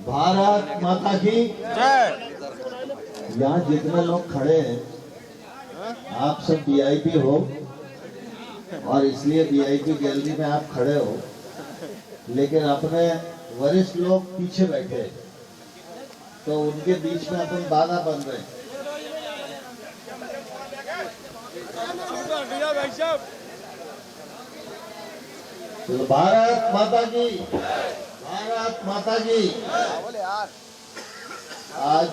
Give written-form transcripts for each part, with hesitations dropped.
भारत माता की जय। यहाँ जितने लोग खड़े हैं आप सब वीआईपी हो और इसलिए वीआईपी गैलरी में आप खड़े हो, लेकिन अपने वरिष्ठ लोग पीछे बैठे हैं, तो उनके बीच में अपन बाधा बन रहे हैं। तो भारत माता की, भारत माता की। आज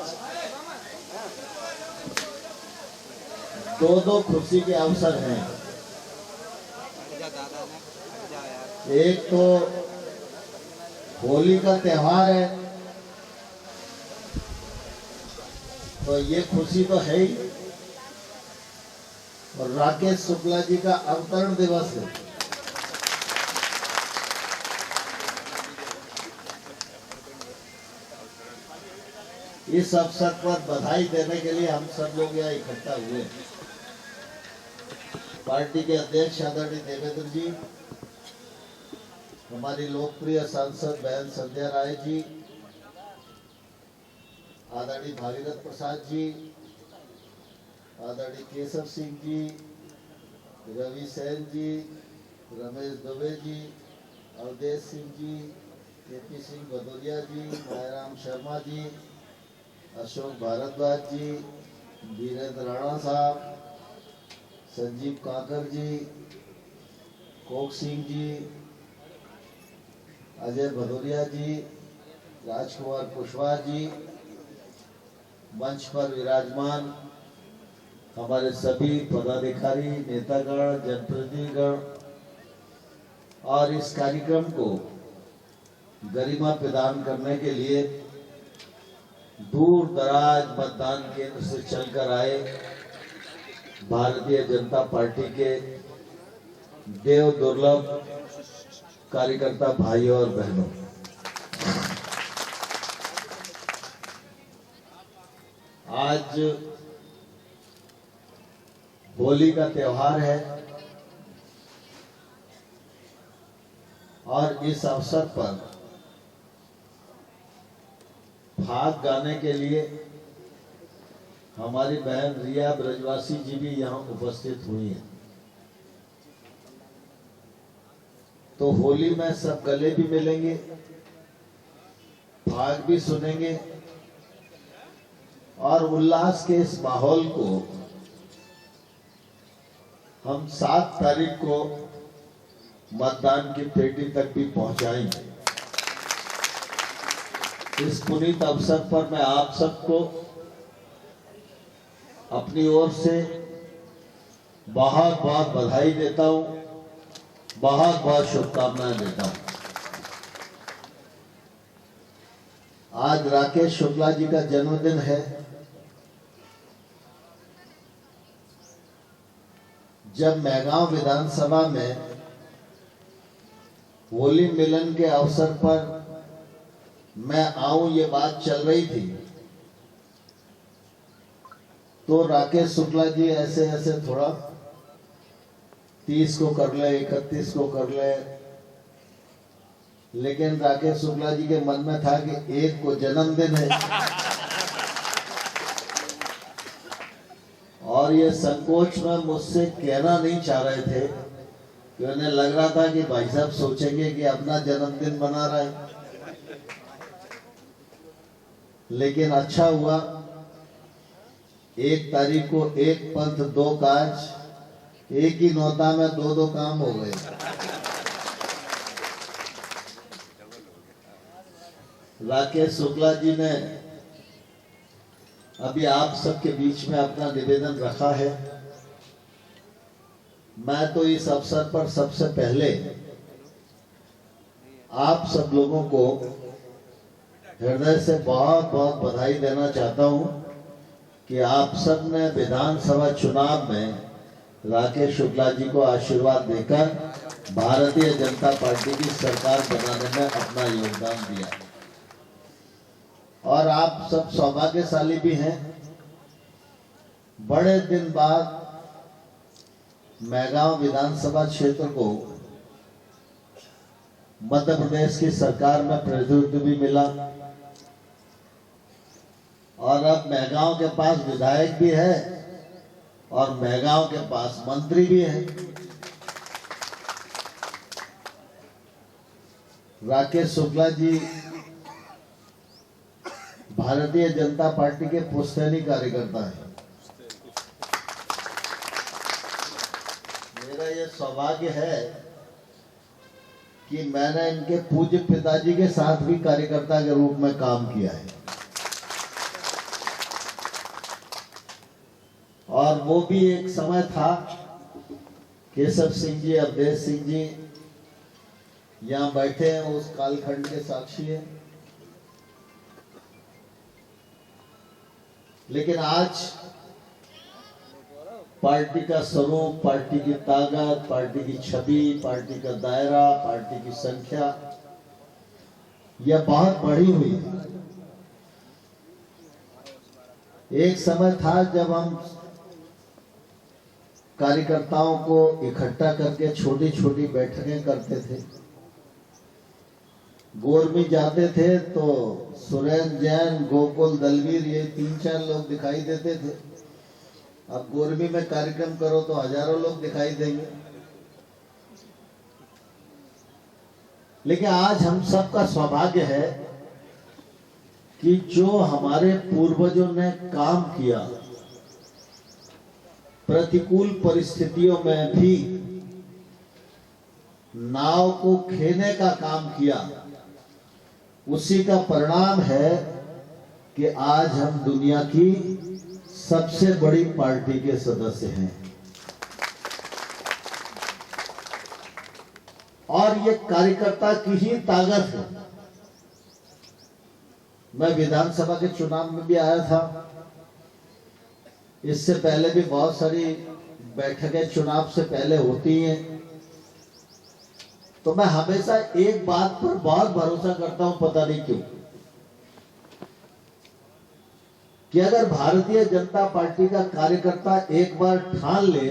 दो खुशी के अवसर हैं। एक तो होली का त्योहार है, तो ये खुशी तो है ही, और राकेश शुक्ला जी का अवतरण दिवस है। इस अवसर पर बधाई देने के लिए हम सब लोग यहाँ इकट्ठा हुए। पार्टी के अध्यक्ष आदरणीय देवेंद्र जी, हमारी लोकप्रिय सांसद बहन संध्या राय जी, आदरणीय भागीरथ प्रसाद जी, आदरणीय केशव सिंह जी, रवि सेन जी, रमेश दुबे जी, अवधेश सिंह जी, केपी सिंह भदौरिया जी, मायाराम शर्मा जी, अशोक भारद्वाज जी, वीरेंद्र राणा साहब, संजीव काकर जी, कोक सिंह जी, अजय भदौरिया जी, राजकुमार कुशवाहा जी, मंच पर विराजमान हमारे सभी पदाधिकारी, नेतागण, जनप्रतिनिधिगण, और इस कार्यक्रम को गरिमा प्रदान करने के लिए दूर दराज मतदान केंद्र से चलकर आए भारतीय जनता पार्टी के देव दुर्लभ कार्यकर्ता भाइयों और बहनों, आज होली का त्योहार है और इस अवसर पर भाग गाने के लिए हमारी बहन रिया ब्रजवासी जी भी यहाँ उपस्थित हुई हैं। तो होली में सब गले भी मिलेंगे, भाग भी सुनेंगे और उल्लास के इस माहौल को हम 7 तारीख को मतदान की पेटी तक भी पहुंचाएंगे। इस पुनीत अवसर पर मैं आप सबको अपनी ओर से बहुत बहुत बधाई देता हूं, बहुत बहुत शुभकामनाएं देता हूं। आज राकेश शुक्ला जी का जन्मदिन है। जब मैगांव विधानसभा में होली मिलन के अवसर पर मैं आऊं ये बात चल रही थी, तो राकेश शुक्ला जी ऐसे ऐसे थोड़ा 30 को कर ले, 31 को कर ले, लेकिन राकेश शुक्ला जी के मन में था कि 1 को जन्मदिन है और ये संकोच में मुझसे कहना नहीं चाह रहे थे कि उन्हें लग रहा था कि भाई साहब सोचेंगे कि अपना जन्मदिन मना रहा है। लेकिन अच्छा हुआ, 1 तारीख को 1 पंथ 2 काज, एक ही नौता में 2 काम हो गए। राकेश शुक्ला जी ने अभी आप सबके बीच में अपना निवेदन रखा है। मैं तो इस अवसर पर सबसे पहले आप सब लोगों को हृदय से बहुत बहुत बधाई देना चाहता हूं कि आप सब ने विधानसभा चुनाव में राकेश शुक्ला जी को आशीर्वाद देकर भारतीय जनता पार्टी की सरकार बनाने में अपना योगदान दिया। और आप सब सौभाग्यशाली भी हैं। बड़े दिन बाद मैगांव विधानसभा क्षेत्र को मध्य प्रदेश की सरकार में प्रतिनिधित्व भी मिला। और अब मेहगांव के पास विधायक भी है और मेहगांव के पास मंत्री भी है। राकेश शुक्ला जी भारतीय जनता पार्टी के पुश्तैनी कार्यकर्ता हैं। मेरा ये सौभाग्य है कि मैंने इनके पूज्य पिताजी के साथ भी कार्यकर्ता के रूप में काम किया है, और वो भी एक समय था केशव सिंह जी, अवधेश सिंह जी यहाँ बैठे हैं, उस कालखंड के साक्षी हैं। लेकिन आज पार्टी का स्वरूप, पार्टी की ताकत, पार्टी की छवि, पार्टी का दायरा, पार्टी की संख्या यह बहुत बढ़ी हुई है। एक समय था जब हम कार्यकर्ताओं को इकट्ठा करके छोटी छोटी बैठकें करते थे। गोरमी जाते थे तो सुरेंद्र जैन, गोकुल, दलवीर, ये 3-4 लोग दिखाई देते थे। अब गोरमी में कार्यक्रम करो तो हजारों लोग दिखाई देंगे। लेकिन आज हम सबका सौभाग्य है कि जो हमारे पूर्वजों ने काम किया, प्रतिकूल परिस्थितियों में भी नाव को खेने का काम किया, उसी का परिणाम है कि आज हम दुनिया की सबसे बड़ी पार्टी के सदस्य हैं। और ये कार्यकर्ता की ही ताकत है। मैं विधानसभा के चुनाव में भी आया था, इससे पहले भी बहुत सारी बैठकें चुनाव से पहले होती हैं। तो मैं हमेशा एक बात पर बहुत भरोसा करता हूं, पता नहीं क्यों, कि अगर भारतीय जनता पार्टी का कार्यकर्ता एक बार ठान ले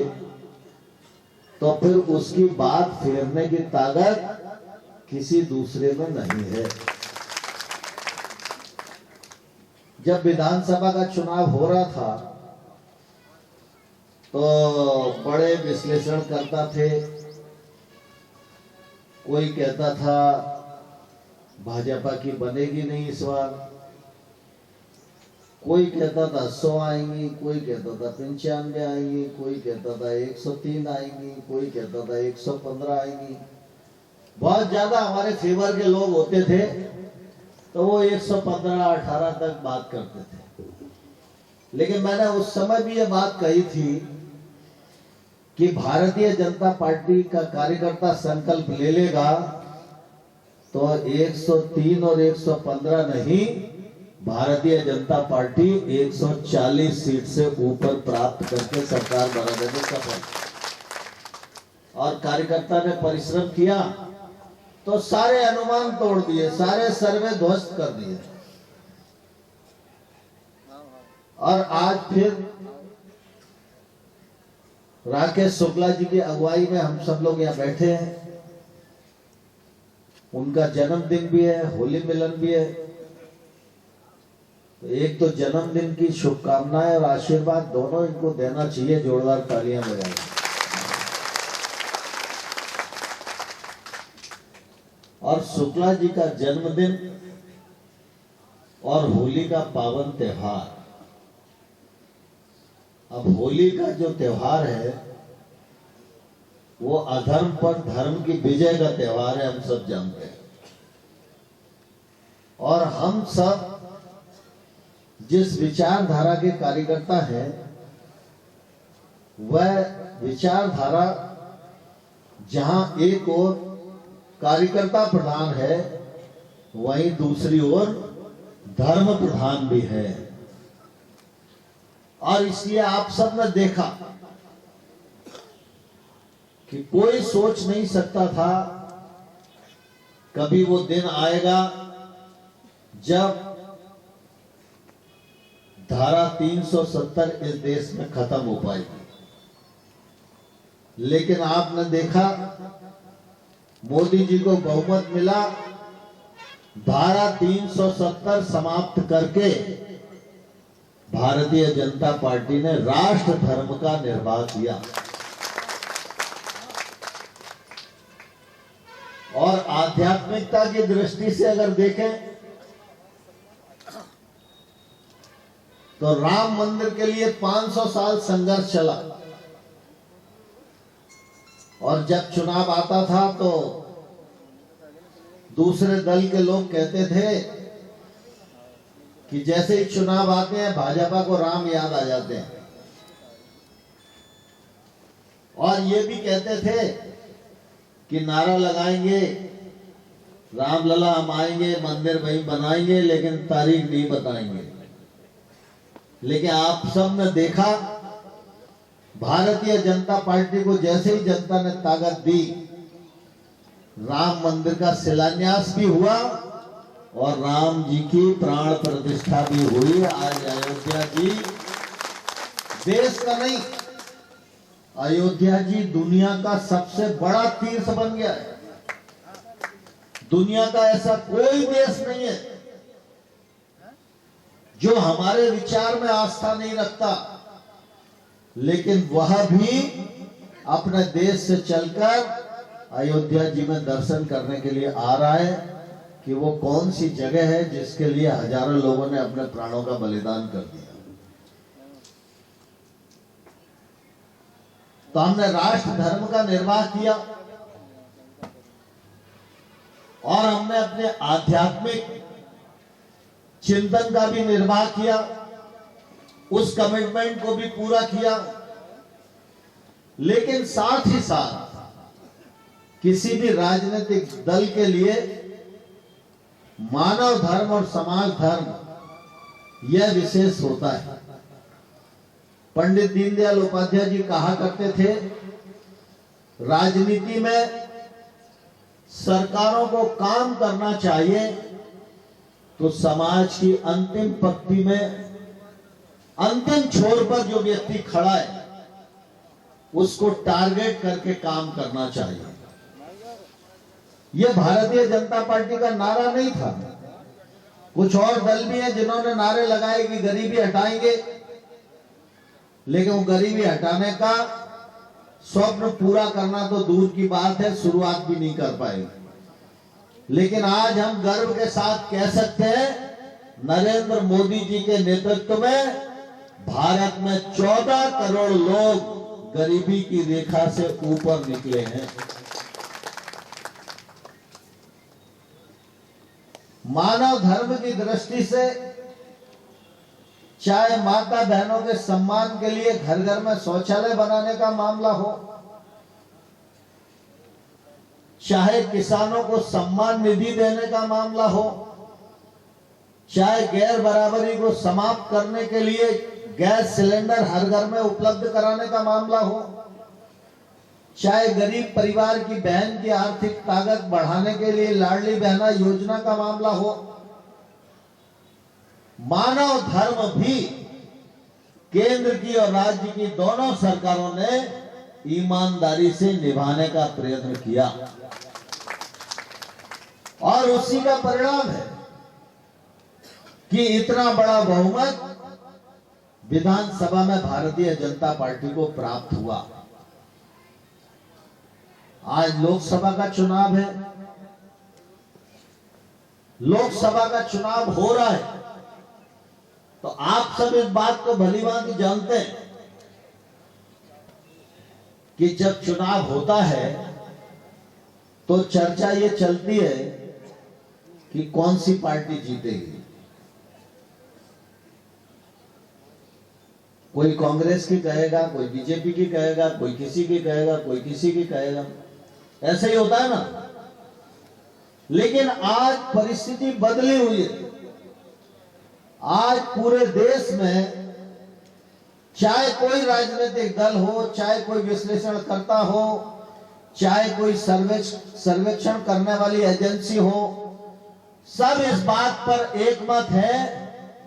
तो फिर उसकी बात फेरने की ताकत किसी दूसरे में नहीं है। जब विधानसभा का चुनाव हो रहा था तो बड़े विश्लेषण करता थे। कोई कहता था भाजपा की बनेगी नहीं इस बार, कोई कहता था 100 आएंगी, कोई कहता था 95 आएंगी, कोई कहता था 103 आएंगी, कोई कहता था 115 आएंगी। बहुत ज्यादा हमारे फेवर के लोग होते थे तो वो 115-18 तक बात करते थे। लेकिन मैंने उस समय भी ये बात कही थी कि भारतीय जनता पार्टी का कार्यकर्ता संकल्प ले लेगा तो 103 और 115 नहीं, भारतीय जनता पार्टी 140 सीट से ऊपर प्राप्त करके सरकार बना देने का है। और कार्यकर्ता ने परिश्रम किया तो सारे अनुमान तोड़ दिए, सारे सर्वे ध्वस्त कर दिए। और आज फिर राकेश शुक्ला जी की अगुवाई में हम सब लोग यहाँ बैठे हैं। उनका जन्मदिन भी है, होली मिलन भी है। तो एक तो जन्मदिन की शुभकामनाएं और आशीर्वाद दोनों इनको देना चाहिए। जोरदार तालियां बजाएं। और शुक्ला जी का जन्मदिन और होली का पावन त्योहार, अब होली का जो त्योहार है वो अधर्म पर धर्म की विजय का त्योहार है, हम सब जानते हैं। और हम सब जिस विचारधारा के कार्यकर्ता हैं वह विचारधारा जहां एक ओर कार्यकर्ता प्रधान है वहीं दूसरी ओर धर्म प्रधान भी है। और इसलिए आप सब ने देखा कि कोई सोच नहीं सकता था कभी वो दिन आएगा जब धारा 370 इस देश में खत्म हो पाएगी। लेकिन आपने देखा मोदी जी को बहुमत मिला, धारा 370 समाप्त करके भारतीय जनता पार्टी ने राष्ट्र धर्म का निर्वाह किया। और आध्यात्मिकता की दृष्टि से अगर देखें तो राम मंदिर के लिए 500 साल संघर्ष चला, और जब चुनाव आता था तो दूसरे दल के लोग कहते थे कि जैसे ही चुनाव आते हैं भाजपा को राम याद आ जाते हैं, और ये भी कहते थे कि नारा लगाएंगे रामलला हम आएंगे, मंदिर वहीं बनाएंगे, लेकिन तारीख नहीं बताएंगे। लेकिन आप सब ने देखा भारतीय जनता पार्टी को जैसे ही जनता ने ताकत दी, राम मंदिर का शिलान्यास भी हुआ और राम जी की प्राण प्रतिष्ठा भी हुई। आज अयोध्या जी देश का नहीं, अयोध्या जी दुनिया का सबसे बड़ा तीर्थ बन गया है। दुनिया का ऐसा कोई देश नहीं है जो हमारे विचार में आस्था नहीं रखता, लेकिन वह भी अपने देश से चलकर अयोध्या जी में दर्शन करने के लिए आ रहा है कि वो कौन सी जगह है जिसके लिए हजारों लोगों ने अपने प्राणों का बलिदान कर दिया। तो हमने राष्ट्र धर्म का निर्वाह किया और हमने अपने आध्यात्मिक चिंतन का भी निर्वाह किया, उस कमिटमेंट को भी पूरा किया। लेकिन साथ ही साथ किसी भी राजनीतिक दल के लिए मानव धर्म और समाज धर्म यह विशेष होता है। पंडित दीनदयाल उपाध्याय जी कहा करते थे, राजनीति में सरकारों को काम करना चाहिए तो समाज की अंतिम पंक्ति में अंतिम छोर पर जो व्यक्ति खड़ा है उसको टारगेट करके काम करना चाहिए। यह भारतीय जनता पार्टी का नारा नहीं था। कुछ और दल भी हैं जिन्होंने नारे लगाए कि गरीबी हटाएंगे, लेकिन वो गरीबी हटाने का स्वप्न पूरा करना तो दूर की बात है, शुरुआत भी नहीं कर पाएंगे। लेकिन आज हम गर्व के साथ कह सकते हैं, नरेंद्र मोदी जी के नेतृत्व में भारत में 14 करोड़ लोग गरीबी की रेखा से ऊपर निकले हैं। मानव धर्म की दृष्टि से चाहे माता बहनों के सम्मान के लिए घर घर में शौचालय बनाने का मामला हो, चाहे किसानों को सम्मान निधि देने का मामला हो, चाहे गैर बराबरी को समाप्त करने के लिए गैस सिलेंडर हर घर में उपलब्ध कराने का मामला हो, चाहे गरीब परिवार की बहन की आर्थिक ताकत बढ़ाने के लिए लाडली बहना योजना का मामला हो, मानव धर्म भी केंद्र की और राज्य की दोनों सरकारों ने ईमानदारी से निभाने का प्रयत्न किया, और उसी का परिणाम है कि इतना बड़ा बहुमत विधानसभा में भारतीय जनता पार्टी को प्राप्त हुआ। आज लोकसभा का चुनाव है, लोकसभा का चुनाव हो रहा है, तो आप सब इस बात को भलीभांति जानते हैं कि जब चुनाव होता है तो चर्चा ये चलती है कि कौन सी पार्टी जीतेगी। कोई कांग्रेस की कहेगा, कोई बीजेपी की कहेगा, कोई किसी की कहेगा, कोई किसी की कहेगा, ऐसे ही होता है ना। लेकिन आज परिस्थिति बदली हुई है। आज पूरे देश में चाहे कोई राजनीतिक दल हो, चाहे कोई विश्लेषण करता हो, चाहे कोई सर्वेक्षण करने वाली एजेंसी हो, सब इस बात पर एकमत है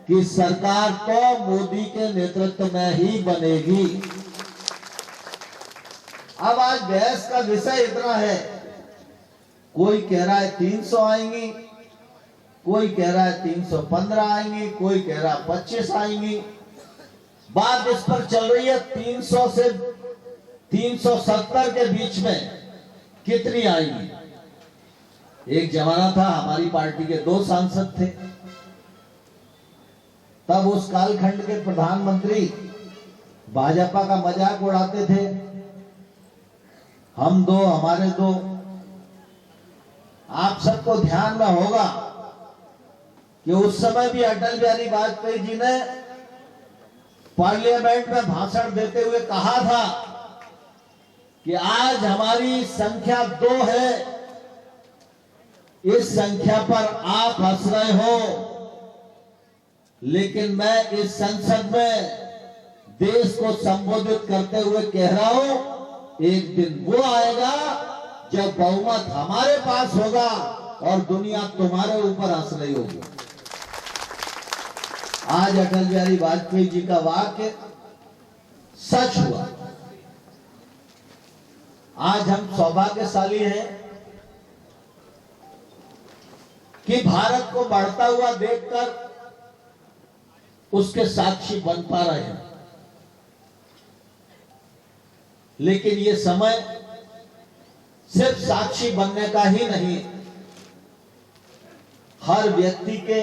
कि सरकार तो मोदी के नेतृत्व में ही बनेगी। अब आज बहस का विषय इतना है, कोई कह रहा है 300 आएंगी, कोई कह रहा है 315 आएंगी, कोई कह रहा है 25 आएंगी। बात इस पर चल रही है 300 से 370 के बीच में कितनी आएंगी। एक जमाना था हमारी पार्टी के 2 सांसद थे, तब उस कालखंड के प्रधानमंत्री भाजपा का मजाक उड़ाते थे, हम 2 हमारे 2। आप सबको ध्यान में होगा कि उस समय भी अटल बिहारी वाजपेयी जी ने पार्लियामेंट में भाषण देते हुए कहा था कि आज हमारी संख्या 2 है, इस संख्या पर आप हंस रहे हो, लेकिन मैं इस संसद में देश को संबोधित करते हुए कह रहा हूं, एक दिन वो आएगा जब बहुमत हमारे पास होगा और दुनिया तुम्हारे ऊपर हंस रही होगी। आज अटल बिहारी वाजपेयी जी का वाक्य सच हुआ। आज हम सौभाग्यशाली हैं कि भारत को बढ़ता हुआ देखकर उसके साक्षी बन पा रहे हैं। लेकिन ये समय सिर्फ साक्षी बनने का ही नहीं, हर व्यक्ति के,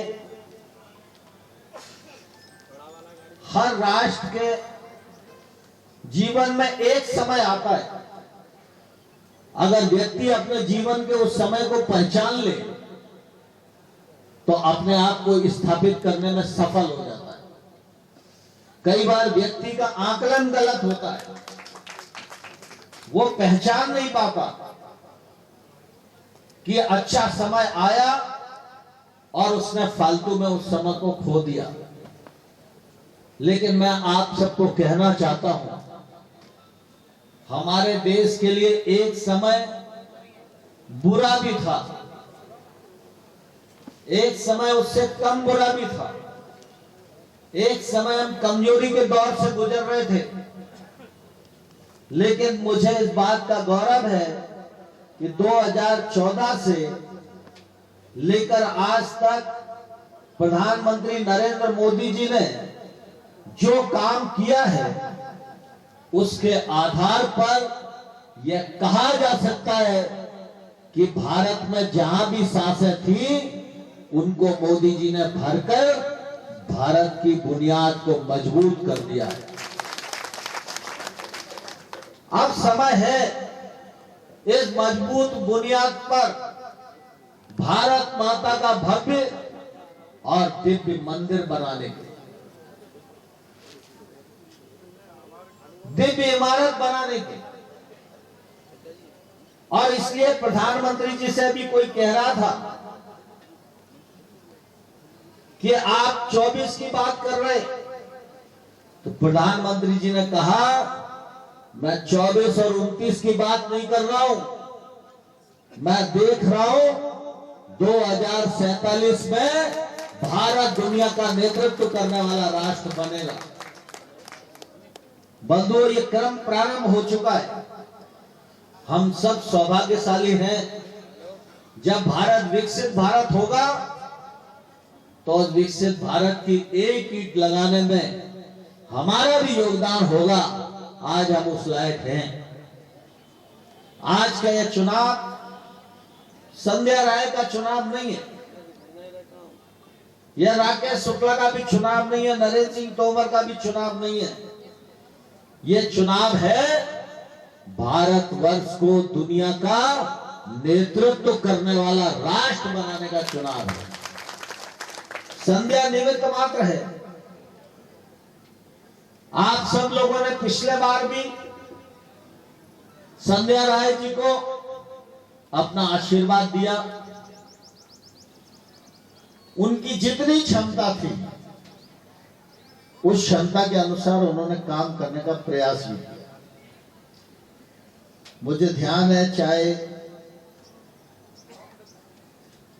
हर राष्ट्र के जीवन में एक समय आता है, अगर व्यक्ति अपने जीवन के उस समय को पहचान ले तो अपने आप को स्थापित करने में सफल हो जाता है। कई बार व्यक्ति का आकलन गलत होता है, वो पहचान नहीं पाता कि अच्छा समय आया और उसने फालतू में उस समय को खो दिया। लेकिन मैं आप सबको कहना चाहता हूं, हमारे देश के लिए एक समय बुरा भी था, एक समय उससे कम बुरा भी था, एक समय हम कमजोरी के दौर से गुजर रहे थे। लेकिन मुझे इस बात का गौरव है कि 2014 से लेकर आज तक प्रधानमंत्री नरेंद्र मोदी जी ने जो काम किया है, उसके आधार पर यह कहा जा सकता है कि भारत में जहां भी सांसें थी, उनको मोदी जी ने भरकर भारत की बुनियाद को मजबूत कर दिया है। अब समय है इस मजबूत बुनियाद पर भारत माता का भव्य और दिव्य मंदिर बनाने के, दिव्य इमारत बनाने के। और इसलिए प्रधानमंत्री जी से भी कोई कह रहा था कि आप 24 की बात कर रहे, तो प्रधानमंत्री जी ने कहा मैं 24 और 29 की बात नहीं कर रहा हूं, मैं देख रहा हूं 2047 में भारत दुनिया का नेतृत्व करने वाला राष्ट्र बनेगा। बंधुओं, ये क्रम प्रारंभ हो चुका है। हम सब सौभाग्यशाली हैं, जब भारत विकसित भारत होगा तो उस विकसित भारत की एक ईंट लगाने में हमारा भी योगदान होगा। आज हम उस लायक हैं। आज का यह चुनाव संध्या राय का चुनाव नहीं है, यह राकेश शुक्ला का भी चुनाव नहीं है, नरेंद्र सिंह तोमर का भी चुनाव नहीं है। यह चुनाव है भारतवर्ष को दुनिया का नेतृत्व करने वाला राष्ट्र बनाने का चुनाव है। संध्या निमित्त मात्र है। आप सब लोगों ने पिछले बार भी संध्या राय जी को अपना आशीर्वाद दिया। उनकी जितनी क्षमता थी, उस क्षमता के अनुसार उन्होंने काम करने का प्रयास भी किया। मुझे ध्यान है, चाहे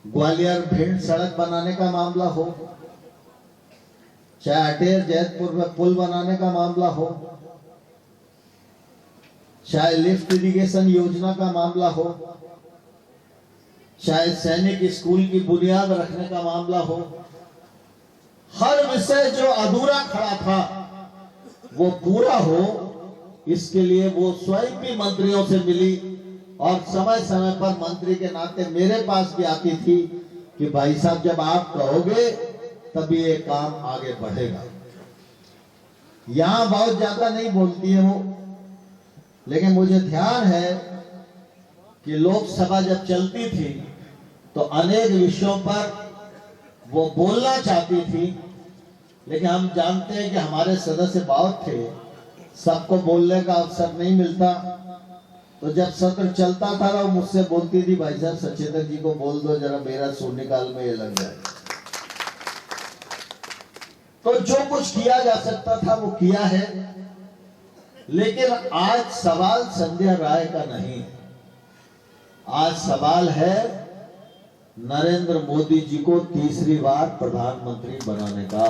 ग्वालियर भिंड सड़क बनाने का मामला हो, चाहे अटेर जैतपुर में पुल बनाने का मामला हो, चाहे लिफ्ट इरिगेशन योजना का मामला हो, चाहे सैनिक स्कूल की बुनियाद रखने का मामला हो, हर विषय जो अधूरा खड़ा था वो पूरा हो, इसके लिए वो स्वयं भी मंत्रियों से मिली और समय समय पर मंत्री के नाते मेरे पास भी आती थी कि भाई साहब जब आप कहोगे तभी ये काम आगे बढ़ेगा। यहां बहुत ज्यादा नहीं बोलती है वो, लेकिन मुझे ध्यान है कि लोकसभा जब चलती थी तो अनेक विषयों पर वो बोलना चाहती थी, लेकिन हम जानते हैं कि हमारे सदस्य बहुत थे, सबको बोलने का अवसर नहीं मिलता। तो जब सत्र चलता था वो मुझसे बोलती थी, भाई साहब सचेतक जी को बोल दो जरा मेरा शून्यकाल में ये लग जाए। तो जो कुछ किया जा सकता था वो किया है, लेकिन आज सवाल संध्या राय का नहीं, आज सवाल है नरेंद्र मोदी जी को तीसरी बार प्रधानमंत्री बनाने का।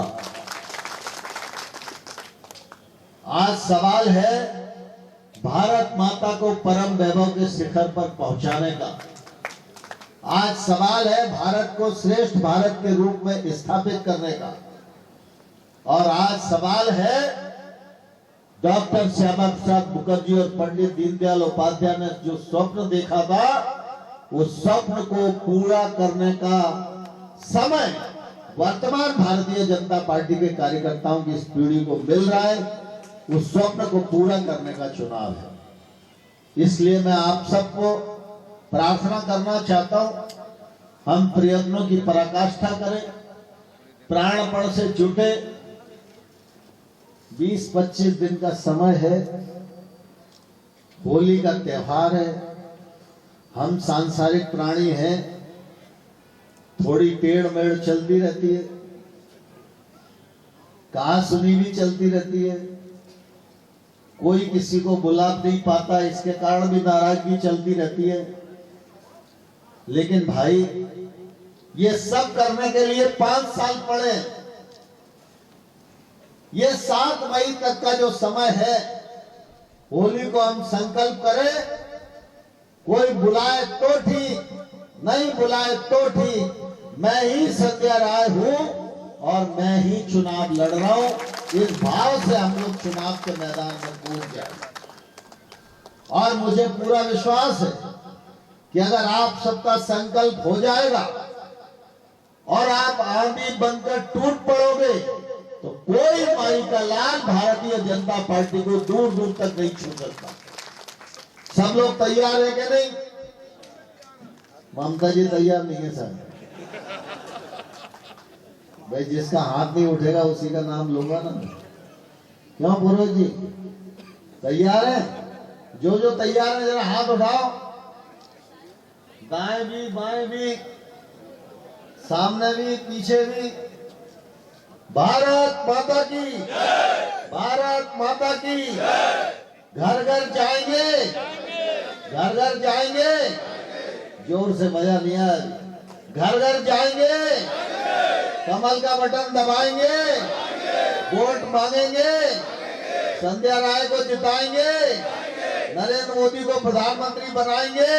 आज सवाल है भारत माता को परम वैभव के शिखर पर पहुंचाने का। आज सवाल है भारत को श्रेष्ठ भारत के रूप में स्थापित करने का। और आज सवाल है डॉक्टर श्यामा प्रसाद मुखर्जी और पंडित दीनदयाल उपाध्याय ने जो स्वप्न देखा था, उस स्वप्न को पूरा करने का समय वर्तमान भारतीय जनता पार्टी के कार्यकर्ताओं की इस पीढ़ी को मिल रहा है। उस स्वप्न को पूरा करने का चुनाव है। इसलिए मैं आप सबको प्रार्थना करना चाहता हूं, हम प्रयत्नों की पराकाष्ठा करें, प्राणपण से जुटे। 20-25 दिन का समय है, होली का त्योहार है, हम सांसारिक प्राणी हैं, थोड़ी टेढ़ मेढ़ चलती रहती है, कहा सुनी भी चलती रहती है, कोई किसी को बुला नहीं पाता, इसके कारण भी नाराजगी चलती रहती है। लेकिन भाई ये सब करने के लिए 5 साल पड़े। ये 7 मई तक का जो समय है, होली को हम संकल्प करें, कोई बुलाए तो ठीक, नहीं बुलाए तो ठीक, मैं ही संध्या राय हूं और मैं ही चुनाव लड़ रहा हूं। इस भाव से हम लोग चुनाव के मैदान में कूद जाए। और मुझे पूरा विश्वास है कि अगर आप सबका संकल्प हो जाएगा और आप आंधी बनकर टूट पड़ोगे तो कोई माई का लाल भारतीय जनता पार्टी को दूर दूर तक नहीं छू सकता। सब लोग तैयार है कि नहीं? ममता जी तैयार नहीं है सर? भाई जिसका हाथ नहीं उठेगा उसी का नाम लूंगा ना। क्यों पुरोहित जी तैयार है? जो जो तैयार है जरा हाथ उठाओ, दाएं भी बाएं भी, सामने भी पीछे भी। भारत माता की, भारत माता की। घर घर जाएंगे, घर घर जाएंगे, जोर से मजा नहीं आया। घर घर जाएंगे, कमल का बटन दबाएंगे, वोट मांगेंगे, संध्या राय को जिताएंगे, नरेंद्र मोदी को प्रधानमंत्री बनाएंगे,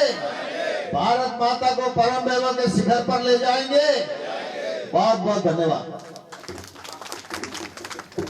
भारत माता को परम वैभव के शिखर पर ले जाएंगे। बहुत बहुत धन्यवाद।